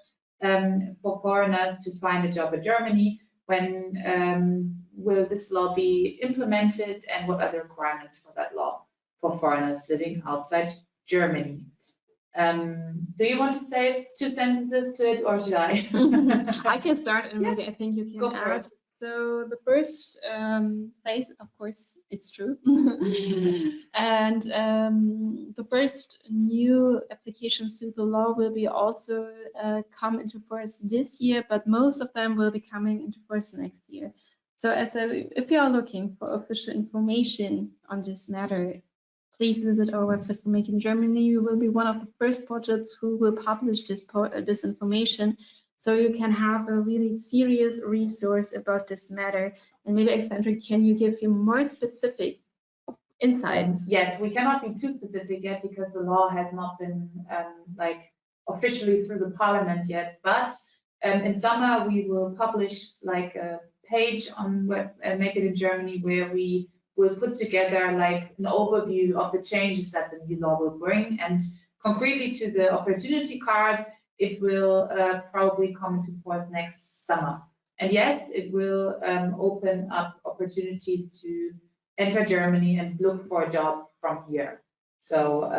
for foreigners to find a job in Germany. When will this law be implemented and what are the requirements for that law for foreigners living outside Germany? Do you want to say 2 sentences to it or should I? I can start and maybe I think you can add. So the first phase, of course, it's true. And the first new applications to the law will be also come into force this year, but most of them will be coming into force next year. So if you are looking for official information on this matter, please visit our website for Make in Germany. We will be one of the first portals who will publish this information, so you can have a really serious resource about this matter. And maybe, Alexandra, can you give you more specific insights? Yes, we cannot be too specific yet because the law has not been like officially through the parliament yet. But in summer we will publish like a page on Make It in Germany where we will put together like an overview of the changes that the new law will bring. And concretely to the opportunity card, it will probably come into force next summer. And yes, it will open up opportunities to enter Germany and look for a job from here. So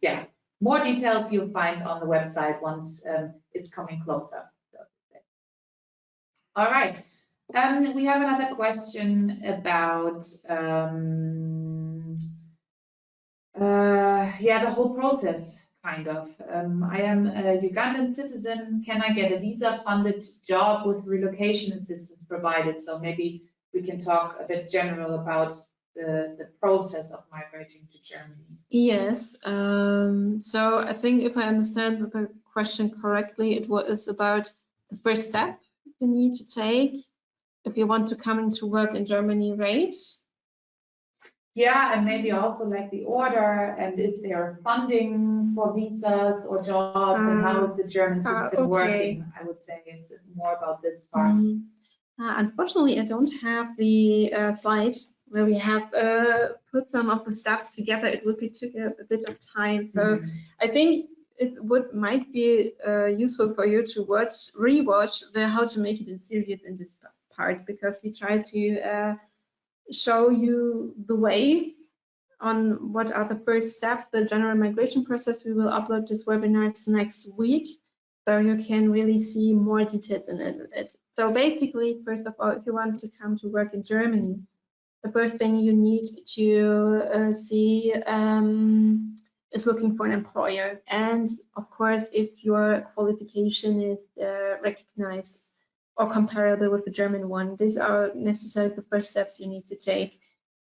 yeah, more details you'll find on the website once it's coming closer. All right. We have another question about yeah, the whole process, kind of. I am a Ugandan citizen. Can I get a visa-funded job with relocation assistance provided? So maybe we can talk a bit general about the process of migrating to Germany. Yes. So I think if I understand the question correctly, it was about the first step you need to take if you want to come into work in Germany, right? Yeah, and maybe also like the order, and is there funding for visas or jobs, and how is the German system working? I would say it's more about this part. Unfortunately, I don't have the slide where we have put some of the steps together. It would be took a bit of time. So I think it might be useful for you to rewatch the How to Make It in Series in this part, because we try to show you the way on what are the first steps, the general migration process. We will upload this webinar next week, so you can really see more details in it. So basically, first of all, if you want to come to work in Germany, the first thing you need to see is looking for an employer. And of course, if your qualification is recognized or comparable with the German one, these are necessarily the first steps you need to take.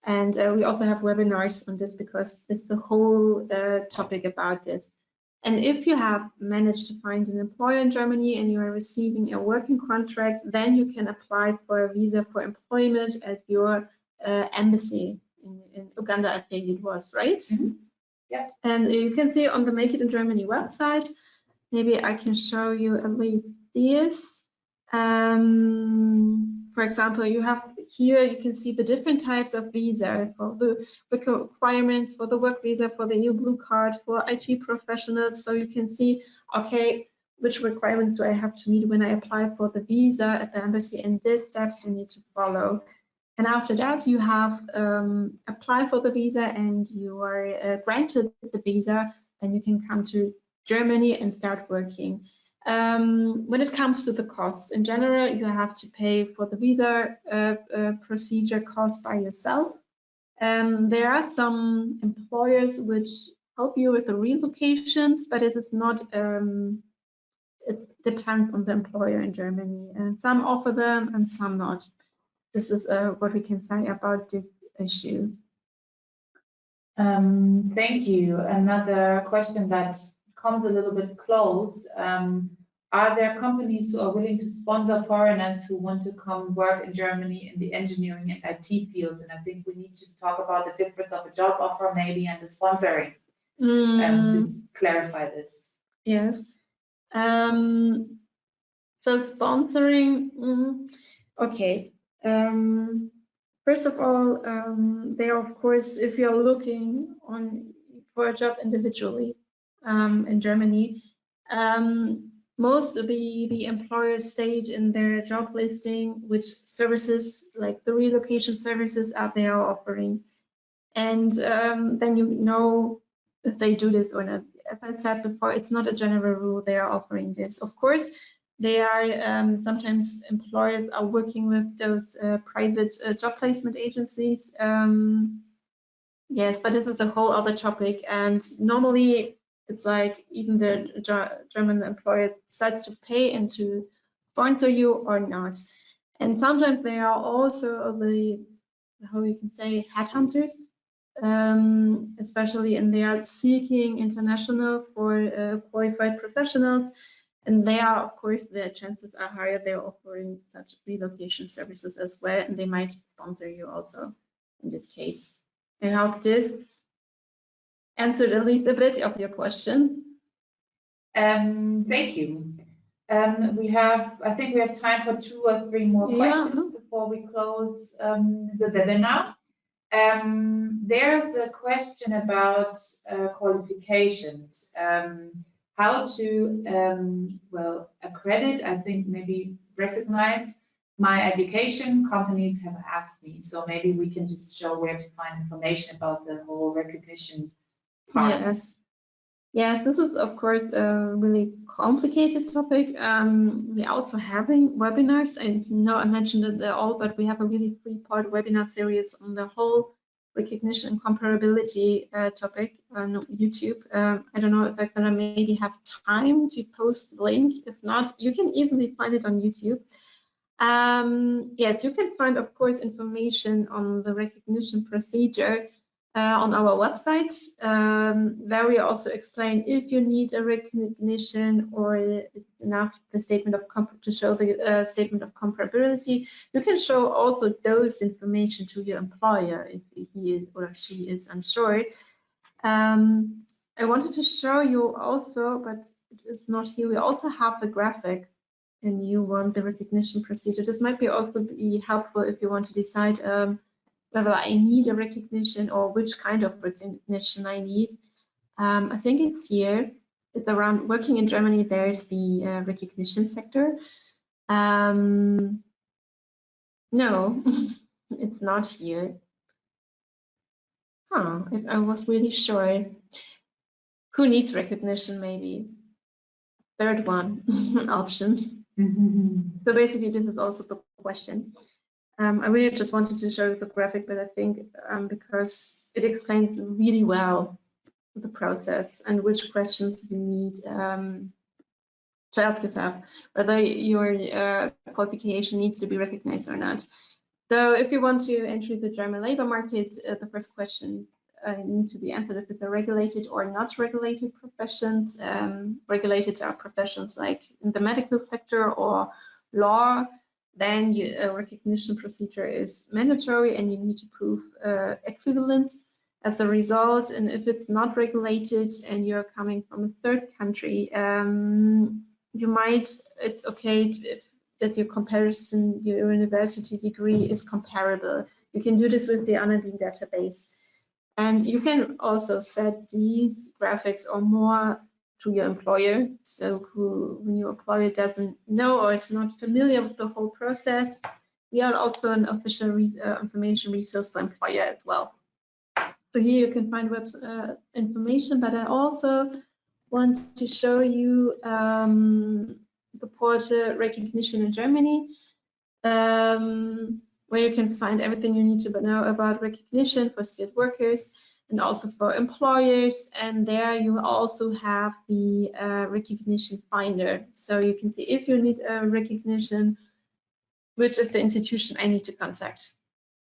And we also have webinars on this, because it's the whole topic about this. And if you have managed to find an employer in Germany and you are receiving a working contract, then you can apply for a visa for employment at your embassy in Uganda, I think it was, right? Yeah. And you can see on the Make It in Germany website, maybe I can show you at least this. For example, you have here, you can see the different types of visa for the requirements for the work visa, for the EU Blue Card, for IT professionals. So you can see, okay, which requirements do I have to meet when I apply for the visa at the embassy, and these steps you need to follow. And after that, you have apply for the visa and you are granted the visa, and you can come to Germany and start working. When it comes to the costs, in general, you have to pay for the visa procedure cost by yourself. There are some employers which help you with the relocations, but this is not, it depends on the employer in Germany. And some offer them and some not. This is what we can say about this issue. Thank you. Another question that comes a little bit close. Are there companies who are willing to sponsor foreigners who want to come work in Germany in the engineering and IT fields? And I think we need to talk about the difference of a job offer maybe and the sponsoring to clarify this. Yes. So sponsoring, okay. First of all, there, of course, if you're looking for a job individually in Germany, most of the employers state in their job listing which services, like the relocation services, they are offering, and then you know if they do this or not. As I said before, it's not a general rule they are offering this. Of course, they are sometimes employers are working with those private job placement agencies. Yes, but this is a whole other topic, and normally it's like even the German employer decides to pay and to sponsor you or not. And sometimes they are also the, how you can say, headhunters, especially, and they are seeking international for qualified professionals. And there, of course, the chances are higher they're offering such relocation services as well, and they might sponsor you also in this case. I hope this answered at least a bit of your question. Thank you. I think we have time for 2 or 3 more questions before we close the webinar. There's the question about qualifications. How to, well, accredit, I think maybe recognize my education. Companies have asked me, so maybe we can just show where to find information about the whole recognition part. Yes. Yes, this is of course a really complicated topic. We also having webinars. I know I mentioned it all, but we have a really three-part webinar series on the whole recognition and comparability topic on YouTube. I don't know if I'm gonna maybe have time to post the link. If not, you can easily find it on YouTube. Yes, you can find, of course, information on the recognition procedure on our website. There we also explain if you need a recognition or it's enough the statement of to show the statement of comparability. You can show also those information to your employer if he is or she is unsure. I wanted to show you also, but it is not here. We also have a graphic and you want the recognition procedure. This might be also be helpful if you want to decide whether I need a recognition or which kind of recognition I need. I think it's here. It's around working in Germany. There's the recognition sector. No, it's not here. Huh, if I was really sure. Who needs recognition, maybe? Third one, option. So basically, this is also the question. I really just wanted to show you the graphic, but I think because it explains really well the process and which questions you need to ask yourself, whether your qualification needs to be recognized or not. So if you want to enter the German labor market, the first question need to be answered if it's a regulated or not regulated professions. Regulated are professions like in the medical sector or law. Then a recognition procedure is mandatory and you need to prove equivalence as a result. And if it's not regulated and you're coming from a third country, you might, it's okay that your comparison, your university degree is comparable. You can do this with the Anabin database. And you can also set these graphics or more to your employer. So when your employer doesn't know or is not familiar with the whole process, we are also an official information resource for employer as well. So here you can find information, but I also want to show you the portal recognition in Germany, where you can find everything you need to know about recognition for skilled workers and also for employers. And there you also have the recognition finder. So you can see if you need a recognition, which is the institution I need to contact.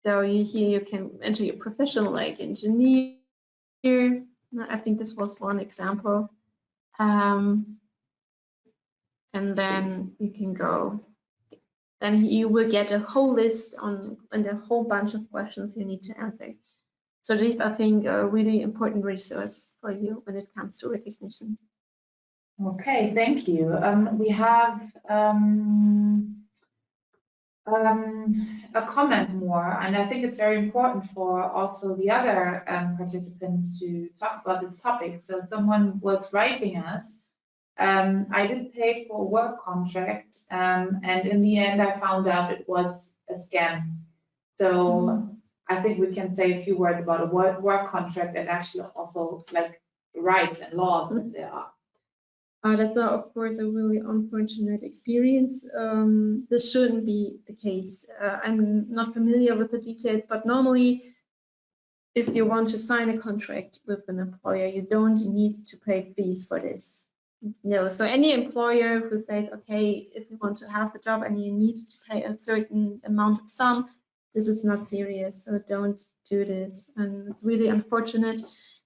So here you can enter your profession like engineer. I think this was one example. And then you can go. Then you will get a whole list and a whole bunch of questions you need to answer. So this, I think, a really important resource for you when it comes to recognition. Okay, thank you. We have a comment more, and I think it's very important for also the other participants to talk about this topic. So someone was writing us, I did pay for a work contract, and in the end I found out it was a scam. So I think we can say a few words about a work contract and actually also like rights and laws that there are. That's of course a really unfortunate experience. This shouldn't be the case. I'm not familiar with the details, but normally if you want to sign a contract with an employer, you don't need to pay fees for this. No, so any employer who says, okay, if you want to have the job and you need to pay a certain amount of sum, this is not serious, so don't do this. And it's really unfortunate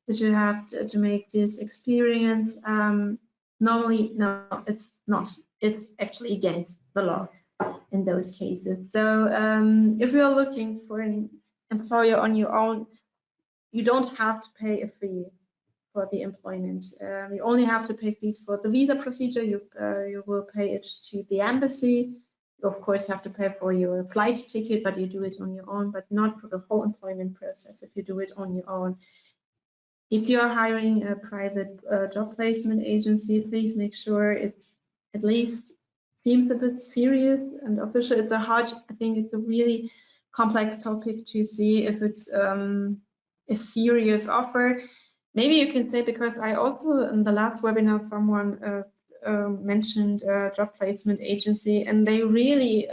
that you have to make this experience. Normally, no, it's not. It's actually against the law in those cases. So if you're looking for an employer on your own, you don't have to pay a fee for the employment. You only have to pay fees for the visa procedure. You will pay it to the embassy. You of course have to pay for your flight ticket, but you do it on your own, but not for the whole employment process if you do it on your own. If you are hiring a private job placement agency, please make sure it at least seems a bit serious and official. It's I think it's a really complex topic to see if it's a serious offer. maybe you can say, because I also in the last webinar someone mentioned job placement agency, and they really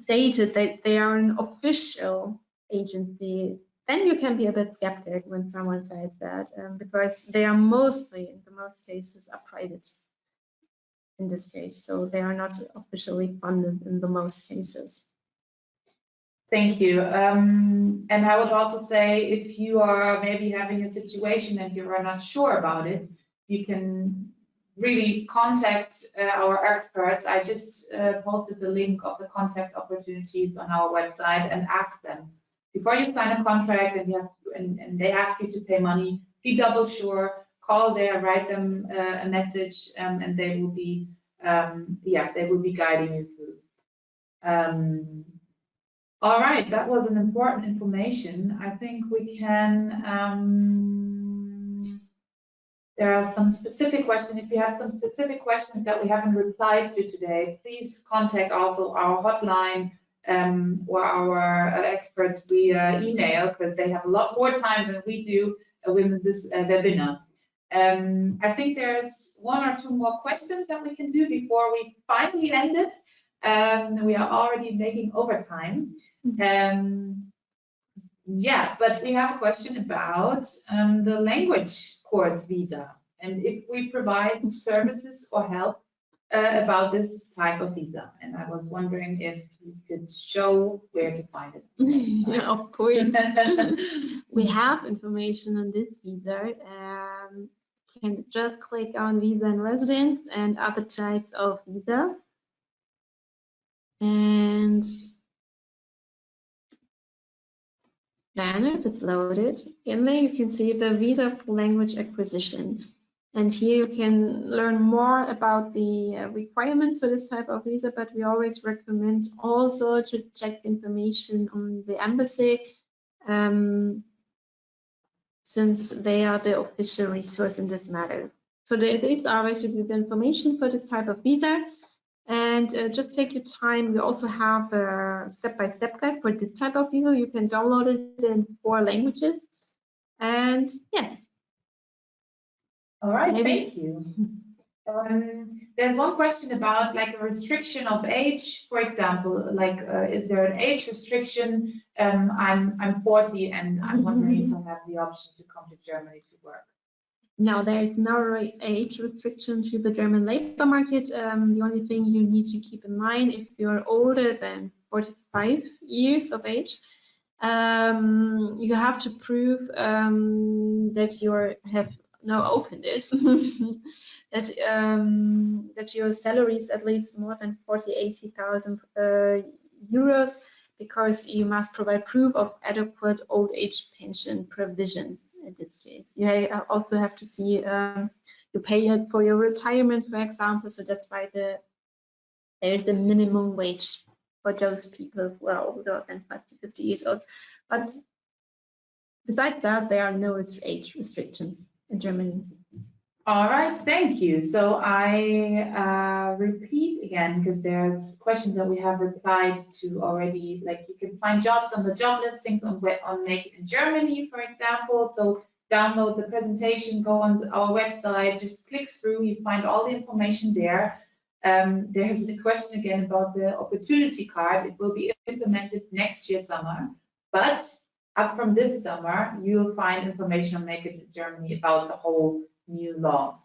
stated that they are an official agency. Then you can be a bit skeptic when someone says that, because they are mostly, in the most cases, are private in this case, so they are not officially funded in the most cases. Thank you. And I would also say, if you are maybe having a situation and you are not sure about it, you can really contact our experts. I just posted the link of the contact opportunities on our website, and ask them before you sign a contract and you have to, and they ask you to pay money. Be double sure. Call there, write them a message, and they will be they will be guiding you through. All right, that was an important information. I think we can, there are some specific questions. If you have some specific questions that we haven't replied to today, please contact also our hotline or our experts via email, because they have a lot more time than we do within this webinar. I think there's one or two more questions that we can do before we finally end it. We are already making overtime. Yeah, but we have a question about the language course visa, and if we provide services or help about this type of visa. And I was wondering if you could show where to find it. Yeah, of course. We have information on this visa. You can just click on visa and residence and other types of visa. And then if it's loaded, in there you can see the visa for language acquisition. And here you can learn more about the requirements for this type of visa, but we always recommend also to check information on the embassy, since they are the official resource in this matter. So these are basically the information for this type of visa. And just take your time. We also have a step-by-step guide for this type of visa. You can download it in 4 languages. And yes. All right, thank you. There's one question about like a restriction of age, for example, like is there an age restriction? I'm 40 and I'm wondering if I have the option to come to Germany to work. No, there is no age restriction to the German labor market. The only thing you need to keep in mind, if you're older than 45 years of age, you have to prove that you have now opened it, that your salary is at least more than 80,000 euros, because you must provide proof of adequate old age pension provisions. In this case, you also have to see you pay it for your retirement, for example. So that's why there is the minimum wage for those people who are older than 50 years old. But besides that, there are no age restrictions in Germany. All right, thank you. So I repeat again, because there's questions that we have replied to already. Like, you can find jobs on the job listings on Make It in Germany, for example. So download the presentation, go on our website, just click through, you find all the information there. There's the question again about the opportunity card. It will be implemented next year summer, but up from this summer, you'll find information on Make It in Germany about the whole new law.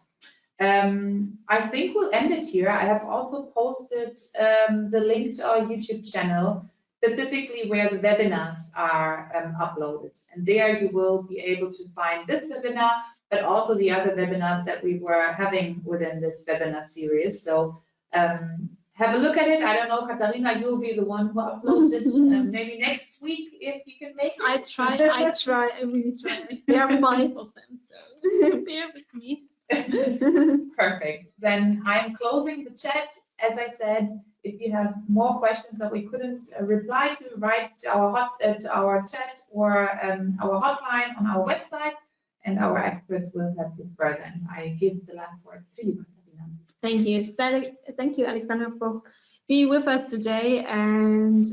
I think we'll end it here. I have also posted the link to our YouTube channel, specifically where the webinars are uploaded. And there you will be able to find this webinar, but also the other webinars that we were having within this webinar series. So have a look at it. I don't know, Katharina, you'll be the one who uploads it maybe next week if you can make it. I really try. There are 5 of them, so bear with me. Perfect. Then I'm closing the chat. As I said, if you have more questions that we couldn't reply to, write to our chat or our hotline on our website, and our experts will help you further. And I give the last words to you, Katharina. Thank you. Thank you, Alexandra, for being with us today and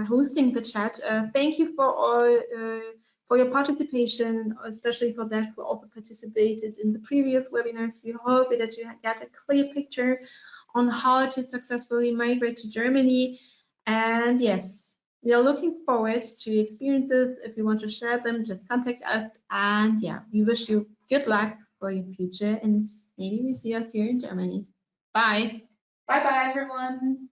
hosting the chat. Thank you for all for your participation, especially for that who also participated in the previous webinars. We hope that you get a clear picture on how to successfully migrate to Germany. And yes, we are looking forward to experiences. If you want to share them, just contact us. And yeah, we wish you good luck for your future, and maybe we see us here in Germany. Bye. Bye bye, everyone.